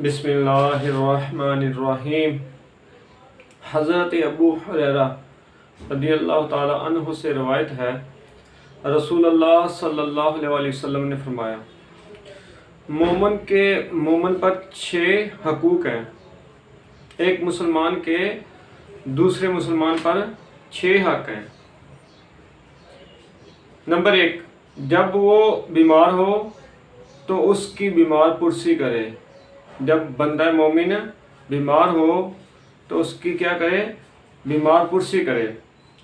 بسم اللہ الرحمن الرحیم۔ حضرت ابو ہریرہ رضی اللہ تعالی عنہ سے روایت ہے، رسول اللہ صلی اللہ علیہ وسلم نے فرمایا، مومن پر 6 حقوق ہیں۔ ایک مسلمان کے دوسرے مسلمان پر 6 حق ہیں۔ نمبر 1، جب وہ بیمار ہو تو اس کی بیمار پرسی کرے۔ جب بندہ مومن بیمار ہو تو اس کی کیا کرے؟ بیمار پرسی کرے۔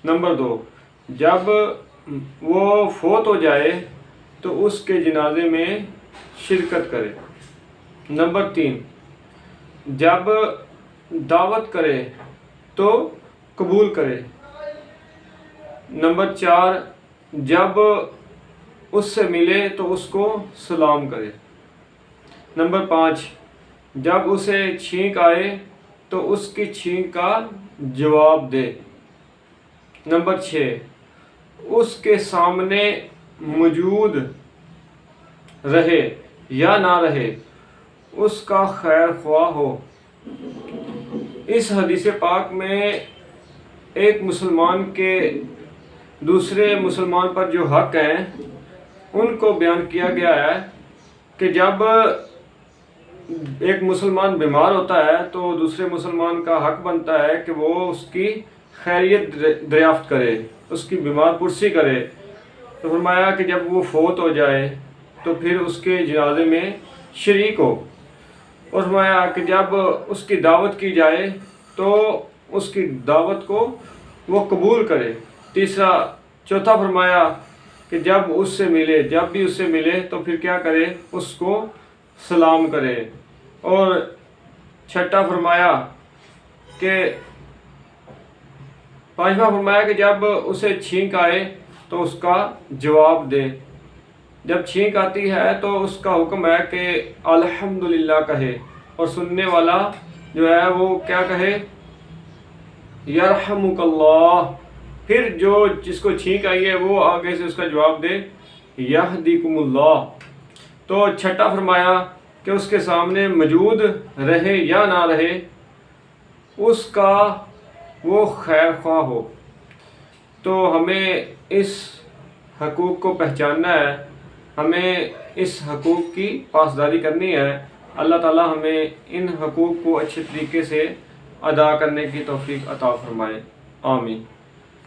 نمبر 2، جب وہ فوت ہو جائے تو اس کے جنازے میں شرکت کرے۔ نمبر 3، جب دعوت کرے تو قبول کرے۔ نمبر 4، جب اس سے ملے تو اس کو سلام کرے۔ نمبر 5، جب اسے چھینک آئے تو اس کی چھینک کا جواب دے۔ نمبر 6، اس کے سامنے موجود رہے یا نہ رہے، اس کا خیر خواہ ہو۔ اس حدیث پاک میں ایک مسلمان کے دوسرے مسلمان پر جو حق ہیں ان کو بیان کیا گیا ہے کہ جب ایک مسلمان بیمار ہوتا ہے تو دوسرے مسلمان کا حق بنتا ہے کہ وہ اس کی خیریت دریافت کرے، اس کی بیمار پرسی کرے۔ تو فرمایا کہ جب وہ فوت ہو جائے تو پھر اس کے جنازے میں شریک ہو، اور فرمایا کہ جب اس کی دعوت کی جائے تو اس کی دعوت کو وہ قبول کرے۔ چوتھا فرمایا کہ جب اس سے ملے، جب بھی اس سے ملے تو پھر کیا کرے؟ اس کو سلام کرے۔ اور چھٹا فرمایا کہ پانچواں فرمایا کہ جب اسے چھینک آئے تو اس کا جواب دے۔ جب چھینک آتی ہے تو اس کا حکم ہے کہ الحمدللہ کہے، اور سننے والا جو ہے وہ کیا کہے؟ یرحمک اللہ۔ پھر جس کو چھینک آئی ہے وہ آگے سے اس کا جواب دے یہدیکم اللہ۔ تو چھٹا فرمایا کہ اس کے سامنے موجود رہے یا نہ رہے، اس کا وہ خیر خواہ ہو۔ تو ہمیں اس حقوق کو پہچاننا ہے، ہمیں اس حقوق کی پاسداری کرنی ہے۔ اللہ تعالی ہمیں ان حقوق کو اچھے طریقے سے ادا کرنے کی توفیق عطا فرمائے۔ آمین۔